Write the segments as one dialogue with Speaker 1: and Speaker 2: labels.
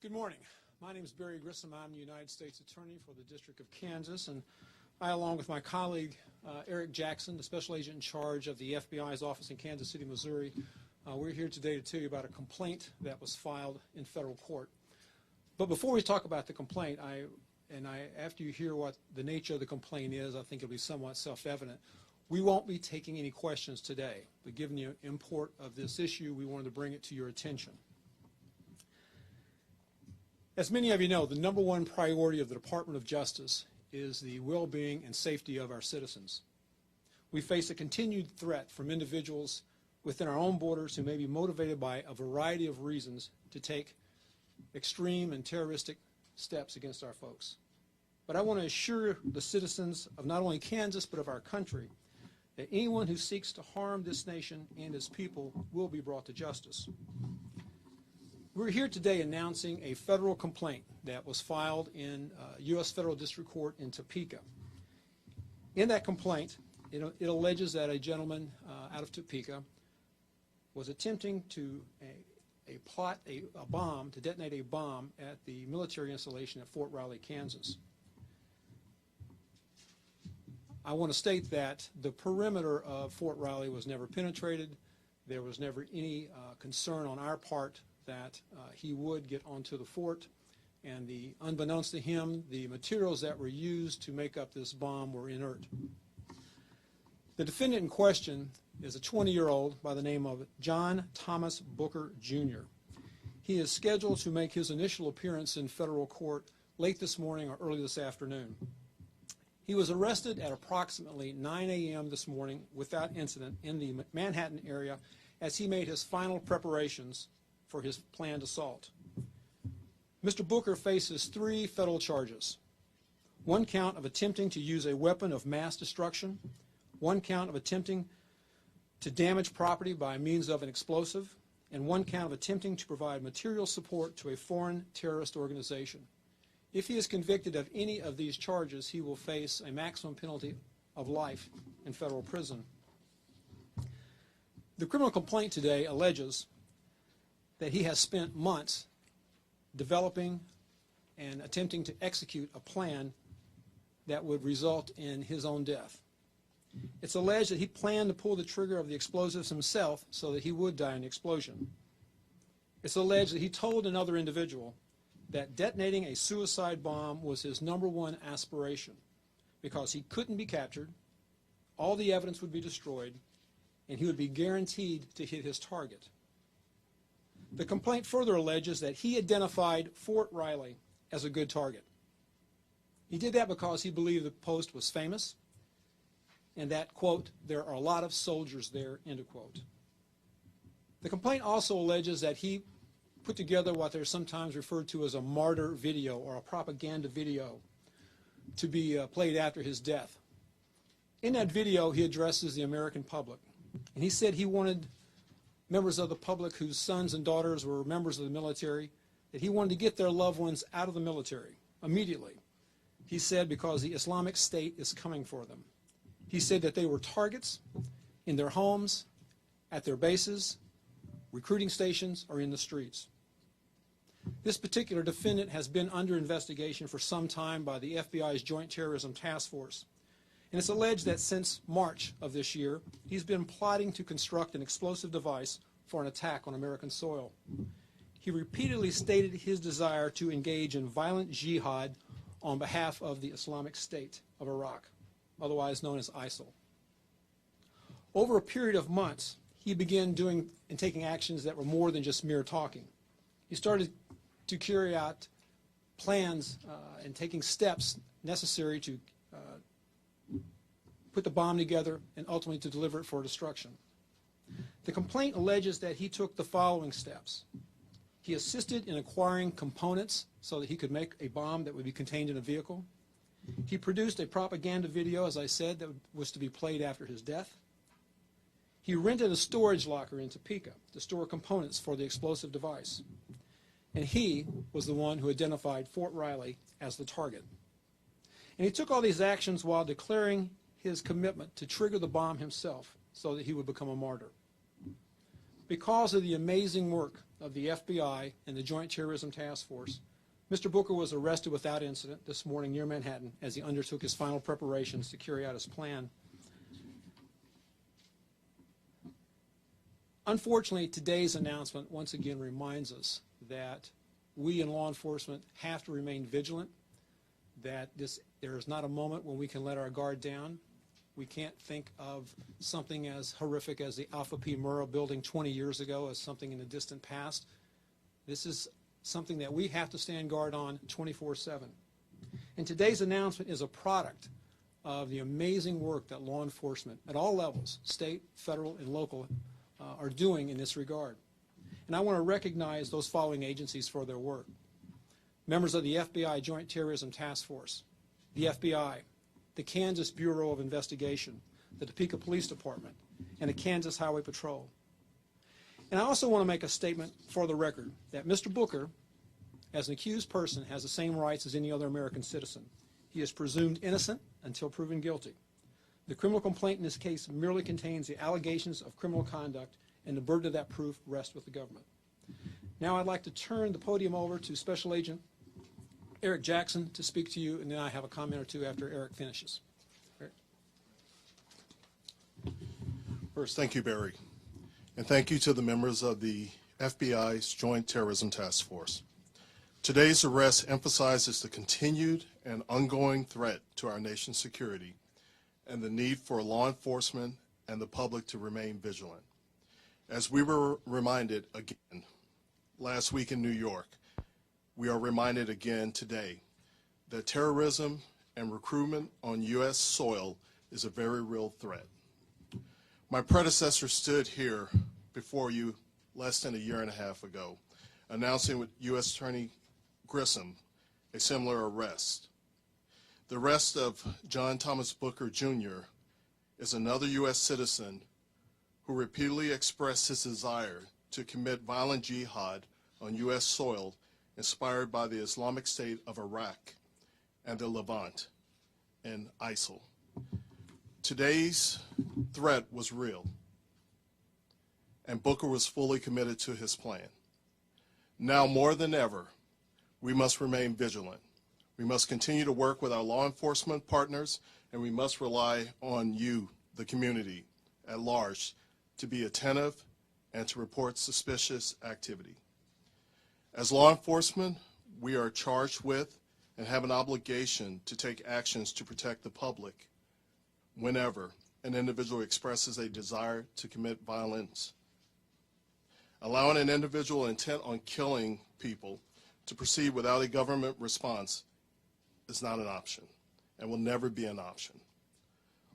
Speaker 1: Good morning. My name is Barry Grissom. I'm the United States Attorney for the District of Kansas, and I, along with my colleague Eric Jackson, the Special Agent in charge of the FBI's office in Kansas City, Missouri, we're here today to tell you about a complaint that was filed in federal court. But before we talk about the complaint, after you hear what the nature of the complaint is, I think it'll be somewhat self-evident. We won't be taking any questions today, but given the import of this issue, we wanted to bring it to your attention. As many of you know, the number one priority of the Department of Justice is the well-being and safety of our citizens. We face a continued threat from individuals within our own borders who may be motivated by a variety of reasons to take extreme and terroristic steps against our folks. But I want to assure the citizens of not only Kansas but of our country that anyone who seeks to harm this nation and its people will be brought to justice. We're here today announcing a federal complaint that was filed in U.S. Federal District Court in Topeka. In that complaint, it alleges that a gentleman out of Topeka was attempting to plot a bomb, to detonate a bomb at the military installation at Fort Riley, Kansas. I want to state that the perimeter of Fort Riley was never penetrated. There was never any concern on our part that he would get onto the fort, and unbeknownst to him, the materials that were used to make up this bomb were inert. The defendant in question is a 20-year-old by the name of John Thomas Booker, Jr. He is scheduled to make his initial appearance in federal court late this morning or early this afternoon. He was arrested at approximately 9 a.m. this morning without incident in the Manhattan area as he made his final preparations for his planned assault. Mr. Booker faces 3 federal charges. 1 count of attempting to use a weapon of mass destruction, 1 count of attempting to damage property by means of an explosive, and 1 count of attempting to provide material support to a foreign terrorist organization. If he is convicted of any of these charges, he will face a maximum penalty of life in federal prison. The criminal complaint today alleges that he has spent months developing and attempting to execute a plan that would result in his own death. It's alleged that he planned to pull the trigger of the explosives himself so that he would die in the explosion. It's alleged that he told another individual that detonating a suicide bomb was his #1 aspiration because he couldn't be captured, all the evidence would be destroyed, and he would be guaranteed to hit his target. The complaint further alleges that he identified Fort Riley as a good target. He did that because he believed the post was famous and that, quote, there are a lot of soldiers there, end of quote. The complaint also alleges that he put together what they're sometimes referred to as a martyr video or a propaganda video to be played after his death. In that video, he addresses the American public, and he said he wanted members of the public whose sons and daughters were members of the military, that he wanted to get their loved ones out of the military immediately. He said because the Islamic State is coming for them. He said that they were targets in their homes, at their bases, recruiting stations, or in the streets. This particular defendant has been under investigation for some time by the FBI's Joint Terrorism Task Force. And it's alleged that since March of this year, he's been plotting to construct an explosive device for an attack on American soil. He repeatedly stated his desire to engage in violent jihad on behalf of the Islamic State of Iraq, otherwise known as ISIL. Over a period of months, he began doing and taking actions that were more than just mere talking. He started to carry out plans and taking steps necessary to put the bomb together and ultimately to deliver it for destruction. The complaint alleges that he took the following steps. He assisted in acquiring components so that he could make a bomb that would be contained in a vehicle. He produced a propaganda video, as I said, that was to be played after his death. He rented a storage locker in Topeka to store components for the explosive device. And he was the one who identified Fort Riley as the target. And he took all these actions while declaring his commitment to trigger the bomb himself so that he would become a martyr. Because of the amazing work of the FBI and the Joint Terrorism Task Force, Mr. Booker was arrested without incident this morning near Manhattan as he undertook his final preparations to carry out his plan. Unfortunately, today's announcement once again reminds us that we in law enforcement have to remain vigilant, that there is not a moment when we can let our guard down. We can't think of something as horrific as the Alpha P. Murrah building 20 years ago as something in the distant past. This is something that we have to stand guard on 24/7. And today's announcement is a product of the amazing work that law enforcement at all levels, state, federal, and local, are doing in this regard. And I want to recognize those following agencies for their work. Members of the FBI Joint Terrorism Task Force, the FBI, the Kansas Bureau of Investigation, the Topeka Police Department, and the Kansas Highway Patrol. And I also want to make a statement for the record that Mr. Booker, as an accused person, has the same rights as any other American citizen. He is presumed innocent until proven guilty. The criminal complaint in this case merely contains the allegations of criminal conduct, and the burden of that proof rests with the government. Now I'd like to turn the podium over to Special Agent Eric Jackson to speak to you, and then I have a comment or two after Eric finishes. Eric.
Speaker 2: First, thank you, Barry, and thank you to the members of the FBI's Joint Terrorism Task Force. Today's arrest emphasizes the continued and ongoing threat to our nation's security and the need for law enforcement and the public to remain vigilant. As we were reminded again last week in New York, we are reminded again today that terrorism and recruitment on U.S. soil is a very real threat. My predecessor stood here before you less than a year and a half ago, announcing with U.S. Attorney Grissom a similar arrest. The arrest of John Thomas Booker, Jr. is another U.S. citizen who repeatedly expressed his desire to commit violent jihad on U.S. soil inspired by the Islamic State of Iraq and the Levant and ISIL. Today's threat was real, and Booker was fully committed to his plan. Now more than ever, we must remain vigilant. We must continue to work with our law enforcement partners, and we must rely on you, the community at large, to be attentive and to report suspicious activity. As law enforcement, we are charged with and have an obligation to take actions to protect the public whenever an individual expresses a desire to commit violence. Allowing an individual intent on killing people to proceed without a government response is not an option and will never be an option.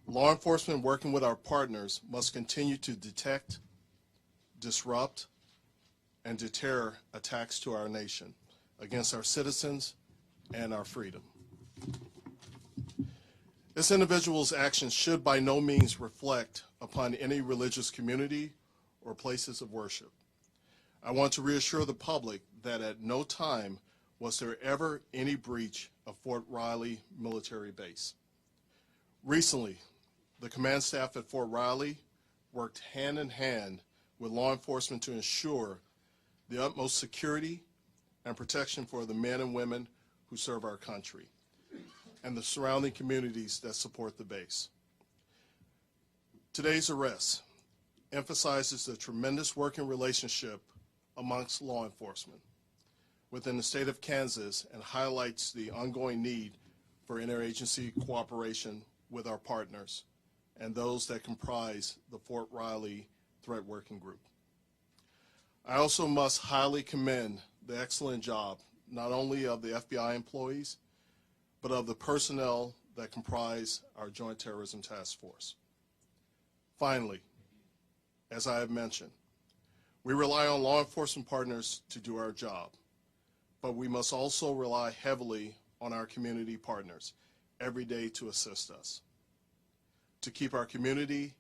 Speaker 2: Law enforcement working with our partners must continue to detect, disrupt, and deter attacks to our nation against our citizens and our freedom. This individual's actions should by no means reflect upon any religious community or places of worship. I want to reassure the public that at no time was there ever any breach of Fort Riley military base. Recently, the command staff at Fort Riley worked hand in hand with law enforcement to ensure the utmost security and protection for the men and women who serve our country and the surrounding communities that support the base. Today's arrest emphasizes the tremendous working relationship amongst law enforcement within the state of Kansas and highlights the ongoing need for interagency cooperation with our partners and those that comprise the Fort Riley Threat Working Group. I also must highly commend the excellent job not only of the FBI employees, but of the personnel that comprise our Joint Terrorism Task Force. Finally, as I have mentioned, we rely on law enforcement partners to do our job, but we must also rely heavily on our community partners every day to assist us, to keep our community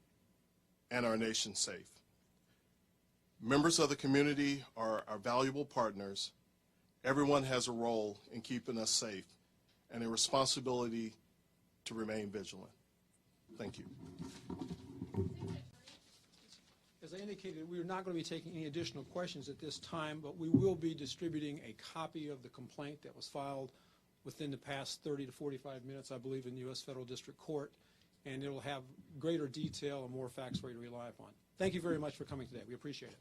Speaker 2: and our nation safe. Members of the community are our valuable partners. Everyone has a role in keeping us safe and a responsibility to remain vigilant. Thank you.
Speaker 1: As I indicated, we are not going to be taking any additional questions at this time, but we will be distributing a copy of the complaint that was filed within the past 30 to 45 minutes, I believe, in the U.S. Federal District Court, and it will have greater detail and more facts for you to rely upon. Thank you very much for coming today. We appreciate it.